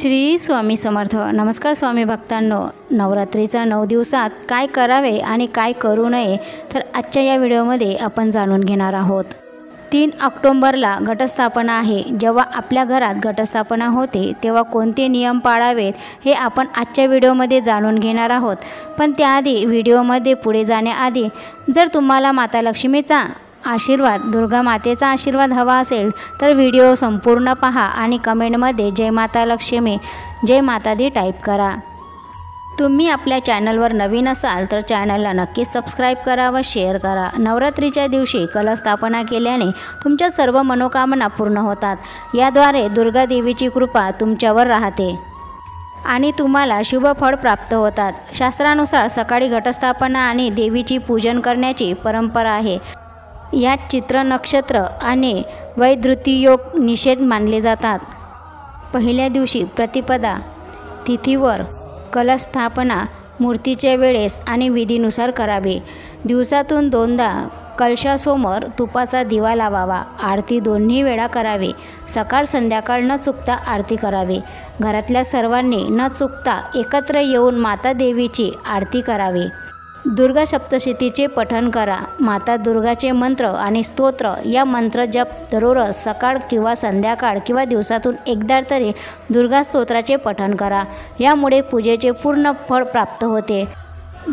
श्री स्वामी समर्थ. नमस्कार स्वामी भक्तांनो. नवरात्रीचा 9 दिवसात काय करावे आणि काय करू नये तर आजच्या या व्हिडिओमध्ये आपण जाणून घेणार आहोत. 3 ऑक्टोबरला घटस्थापना आहे. जेव्हा आपल्या घरात घटस्थापना होते तेव्हा कोणते नियम पाळावेत हे आपण आजच्या व्हिडिओमध्ये जाणून घेणार आहोत. पण त्याआधी व्हिडिओमध्ये पुढे जाण्याआधी जर तुम्हाला माता लक्ष्मीचा आशीर्वाद, दुर्गा मातेचा आशीर्वाद हवा असेल तर व्हिडिओ संपूर्ण पहा आणि कमेंटमध्ये जय माता लक्ष्मी, जय माता दी टाईप करा. तुम्ही आपल्या चॅनलवर नवीन असाल तर चॅनलला नक्की सबस्क्राईब करा व शेअर करा. नवरात्रीच्या दिवशी कलशस्थापना केल्याने तुमच्या सर्व मनोकामना पूर्ण होतात. याद्वारे दुर्गा देवीची कृपा तुमच्यावर राहते आणि तुम्हाला शुभ फळ प्राप्त होतात. शास्त्रानुसार सकाळी घटस्थापना आणि देवीची पूजन करण्याची परंपरा आहे. यात चित्र नक्षत्र आणि वैधृती योग निषेध मानले जातात. पहिल्या दिवशी प्रतिपदा तिथीवर कलशस्थापना मूर्तीच्या वेळेस आणि विधीनुसार करावे. दिवसातून 2दा कलशासमोर तुपाचा दिवा लावावा. आरती दोन्ही वेळा करावे. सकाळ संध्याकाळ न चुकता आरती करावी. घरातल्या सर्वांनी न चुकता एकत्र येऊन माता देवीची आरती करावी. दुर्गा सप्तशतीचे पठण करा. माता दुर्गाचे मंत्र आणि स्तोत्र या मंत्र जप दररोज सकाळ किंवा संध्याकाळ किंवा दिवसातून एकदा तरी दुर्गा स्तोत्राचे पठण करा. यामुळे पूजेचे पूर्ण फळ प्राप्त होते.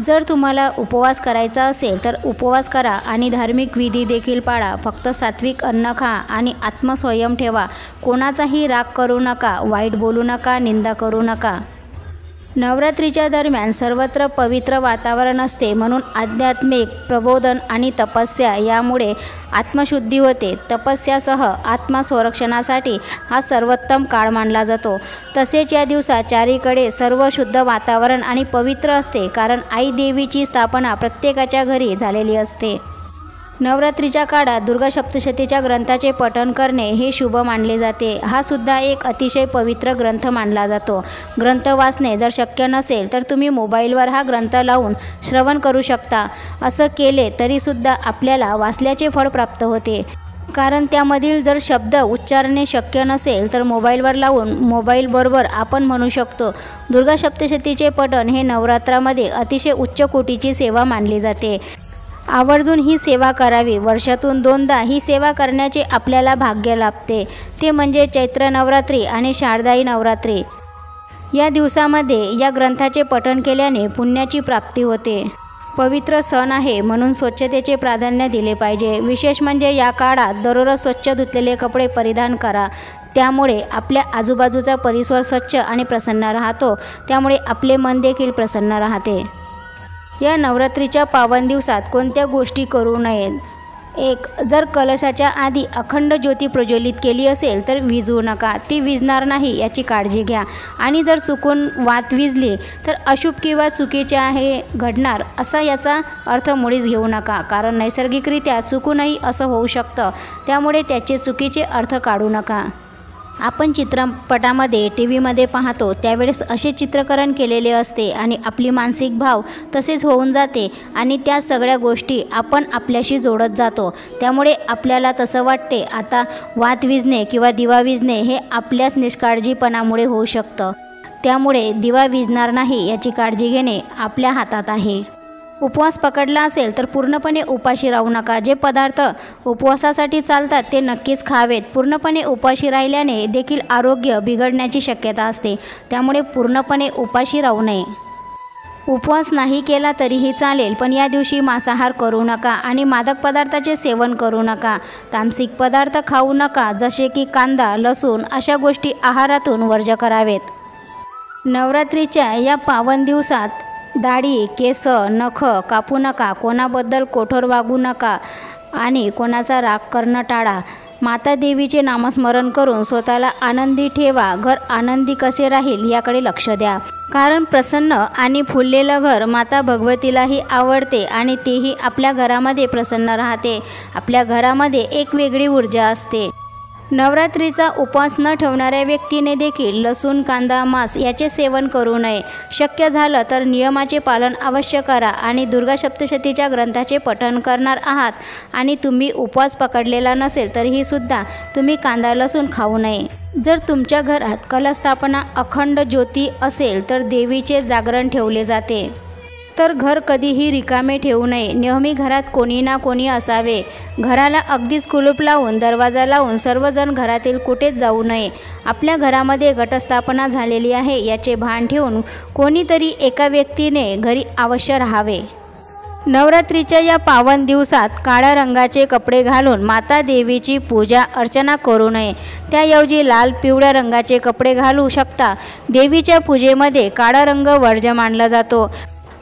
जर तुम्हाला उपवास करायचा असेल तर उपवास करा आणि धार्मिक विधी देखील पाळा. फक्त सात्विक अन्न खा आणि आत्मसंयम ठेवा. कोणाचाही राग करू नका, वाईट बोलू नका, निंदा करू नका. नवरात्रीच्या दरम्यान सर्वत्र पवित्र वातावरण असते, म्हणून आध्यात्मिक प्रबोधन आणि तपस्या यामुळे आत्मशुद्धी होते. तपस्यासह आत्मसंरक्षणासाठी हा सर्वोत्तम काळ मानला जातो. तसेच या दिवसात चारीकडे सर्व शुद्ध वातावरण आणि पवित्र असते, कारण आई देवीची स्थापना प्रत्येकाच्या घरी झालेली असते. नवरात्रीच्या काळात दुर्गा सप्तशतीच्या ग्रंथाचे पठण करणे हे शुभ मानले जाते. हा सुद्धा एक अतिशय पवित्र ग्रंथ मानला जातो. ग्रंथ वाचणे जर शक्य नसेल तर तुम्ही मोबाईलवर हा ग्रंथ लावून श्रवण करू शकता. असं केले तरीसुद्धा आपल्याला वाचल्याचे फळ प्राप्त होते, कारण त्यामधील जर शब्द उच्चारणे शक्य नसेल तर मोबाईलवर लावून मोबाईलबरोबर आपण म्हणू शकतो. दुर्गा सप्तशतीचे पठण हे नवरात्रामध्ये अतिशय उच्च कोटीची सेवा मानली जाते. आवर्जून ही सेवा करावी. वर्षातून 2दा ही सेवा करण्याचे आपल्याला भाग्य लाभते, ते म्हणजे चैत्र नवरात्री आणि शारदाई नवरात्री. या दिवसामध्ये या ग्रंथाचे पठण केल्याने पुण्याची प्राप्ती होते. पवित्र सण आहे म्हणून स्वच्छतेचे प्राधान्य दिले पाहिजे. विशेष म्हणजे या काळात दररोज स्वच्छ धुतलेले कपडे परिधान करा. त्यामुळे आपल्या आजूबाजूचा परिसर स्वच्छ आणि प्रसन्न राहतो. त्यामुळे आपले मन देखील प्रसन्न राहते. या नवरात्रीच्या पावन दिवसात कोणत्या गोष्टी करू नयेत. 1. जर कलशाच्या आधी अखंड ज्योती प्रज्वलित केली असेल तर विझवू नका. ती विझणार नाही याची काळजी घ्या. आणि जर चुकून वात विझली तर अशुभ किंवा चुकीचे आहे घडणार असा याचा अर्थ मुळीच घेऊ नका, कारण नैसर्गिकरित्या चुकूनही असं होऊ शकतं. त्यामुळे त्याचे चुकीचे अर्थ काढू नका. आपण चित्रपटामध्ये टीव्हीमध्ये पाहतो त्यावेळेस असे चित्रकरण केलेले असते आणि आपली मानसिक भाव तसेच होऊन जाते आणि त्या सगळ्या गोष्टी आपण आपल्याशी जोडत जातो. त्यामुळे आपल्याला तसं वाटते आता वात विझणे किंवा दिवा विझणे हे आपल्याच निष्काळजीपणामुळे होऊ शकतं. त्यामुळे दिवा विझणार नाही याची काळजी घेणे आपल्या हातात आहे. उपवास पकडला असेल तर पूर्णपणे उपाशी राहू नका. जे पदार्थ उपवासासाठी चालतात ते नक्कीच खावेत. पूर्णपणे उपाशी राहिल्याने देखील आरोग्य बिघडण्याची शक्यता असते. त्यामुळे पूर्णपणे उपाशी राहू नये. उपवास नाही केला तरीही चालेल, पण या दिवशी मांसाहार करू नका आणि मादक पदार्थाचे सेवन करू नका. तामसिक पदार्थ खाऊ नका, जसे की कांदा, लसूण अशा गोष्टी आहारातून वर्ज्य करावेत. नवरात्रीच्या या पावन दिवसात दाढी, केस, नख कापू नका. कोणाबद्दल कठोर वागू नका आणि कोणाचा राग करणं टाळा. माता देवीचे नामस्मरण करून स्वतःला आनंदी ठेवा. घर आनंदी कसे राहील याकडे लक्ष द्या, कारण प्रसन्न आणि फुललेलं घर माता भगवतीलाही आवडते आणि तेही आपल्या घरामध्ये प्रसन्न राहते. आपल्या घरामध्ये एक वेगळी ऊर्जा असते. नवरात्रीचा उपवास न ठेवणाऱ्या व्यक्तीने देखील लसूण, कांदा, मांस याचे सेवन करू नये. शक्य झालं तर नियमाचे पालन अवश्य करा. आणि दुर्गा सप्तशतीच्या ग्रंथाचे पठण करणार आहात आणि तुम्ही उपवास पकडलेला नसेल तरीही सुद्धा तुम्ही कांदा, लसूण खाऊ नये. जर तुमच्या घरात कलशस्थापना, अखंड ज्योती असेल तर देवीचे जागरण ठेवले जाते. तर घर कधीही रिकामे ठेवू नये. नेहमी घरात कोणी ना कोणी असावे. घराला अगदीच कुलूप लावून, दरवाजा लावून सर्वजण घरातील कुठेच जाऊ नये. आपल्या घरामध्ये घटस्थापना झालेली आहे याचे भान ठेवून कोणीतरी एका व्यक्तीने घरी अवश्य राहावे. नवरात्रीच्या या पावन दिवसात काळ्या रंगाचे कपडे घालून माता देवीची पूजा अर्चना करू नये. त्याऐवजी लाल, पिवळ्या रंगाचे कपडे घालू शकता. देवीच्या पूजेमध्ये काळा रंग वर्ज्य मानला जातो.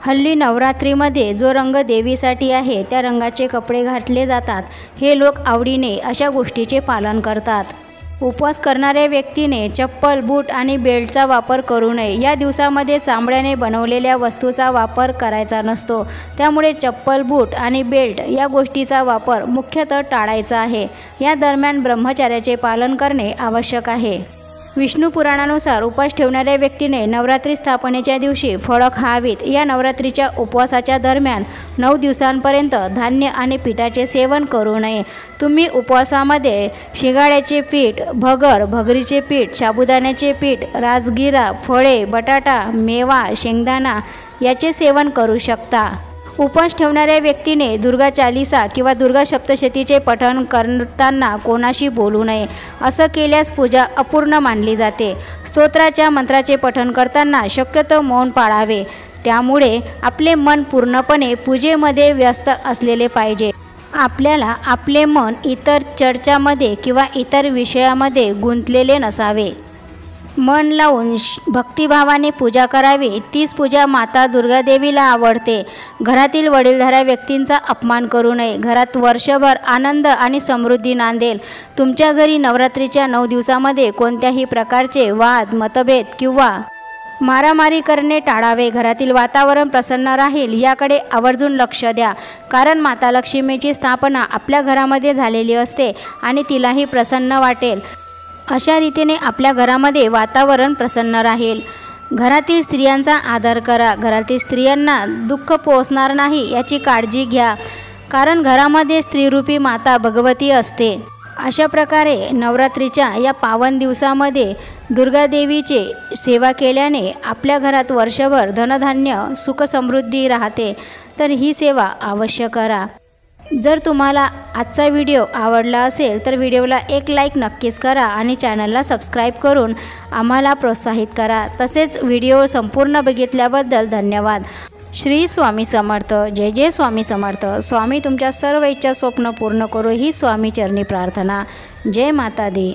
हल्ली नवरात्रीमध्ये जो रंग देवीसाठी आहे त्या रंगाचे कपडे घातले जातात. हे लोक आवडीने अशा गोष्टीचे पालन करतात. उपवास करणाऱ्या व्यक्तीने चप्पल, बूट आणि बेल्टचा वापर करू नये. या दिवसामध्ये चामड्याने बनवलेल्या वस्तूचा वापर करायचा नसतो. त्यामुळे चप्पल, बूट आणि बेल्ट या गोष्टीचा वापर मुख्यतः टाळायचा आहे. या दरम्यान ब्रह्मचर्याचे पालन करणे आवश्यक आहे. विष्णू पुराणानुसार उपवास ठेवणाऱ्या व्यक्तीने नवरात्री स्थापनेच्या दिवशी फळं खावीत. या नवरात्रीच्या उपवासाच्या दरम्यान 9 दिवसांपर्यंत धान्य आणि पिठाचे सेवन करू नये. तुम्ही उपवासामध्ये शिंगाड्याचे पीठ, भगर, भगरीचे पीठ, साबुदाण्याचे पीठ, राजगिरा, फळे, बटाटा, मेवा, शेंगदाणा याचे सेवन करू शकता. उपवास ठेवणाऱ्या व्यक्तीने दुर्गा चालीसा किंवा दुर्गा सप्तशतीचे पठण करताना कोणाशी बोलू नये. असं केल्यास पूजा अपूर्ण मानली जाते. स्तोत्राच्या मंत्राचे पठण करताना शक्यतो मौन पाळावे. त्यामुळे आपले मन पूर्णपणे पूजेमध्ये व्यस्त असलेले पाहिजे. आपल्याला आपले मन इतर चर्चामध्ये किंवा इतर विषयामध्ये गुंतलेले नसावे. मन लावून भक्तिभावाने पूजा करावी. तीच पूजा माता दुर्गा देवीला आवडते. घरातील वडीलधाऱ्या व्यक्तींचा अपमान करू नये. घरात वर्षभर आनंद आणि समृद्धी नांदेल. तुमच्या घरी नवरात्रीच्या 9 दिवसामध्ये कोणत्याही प्रकारचे वाद, मतभेद किंवा मारामारी करणे टाळावे. घरातील वातावरण प्रसन्न राहील याकडे आवर्जून लक्ष द्या. कारण माता लक्ष्मीची स्थापना आपल्या घरामध्ये झालेली असते आणि तिलाही प्रसन्न वाटेल. अशा रीतीने आपल्या घरामध्ये वातावरण प्रसन्न राहील. घरातील स्त्रियांचा आदर करा. घरातील स्त्रियांना दुःख पोहोचणार नाही याची काळजी घ्या. कारण घरामध्ये स्त्रीरूपी माता भगवती असते. अशा प्रकारे नवरात्रीच्या या पावन दिवसामध्ये दुर्गादेवीचे सेवा केल्याने आपल्या घरात वर्षभर धनधान्य, सुखसमृद्धी राहते. तर ही सेवा अवश्य करा. जर तुम्हाला आजचा व्हिडिओ आवडला असेल तर व्हिडिओला एक लाईक नक्कीच करा आणि चॅनलला सबस्क्राईब करून आम्हाला प्रोत्साहित करा. तसेच व्हिडिओ संपूर्ण बघितल्याबद्दल धन्यवाद. श्री स्वामी समर्थ. जय जय स्वामी समर्थ. स्वामी तुमच्या सर्व इच्छा, स्वप्न पूर्ण करो ही स्वामी चरणी प्रार्थना. जय माता दी.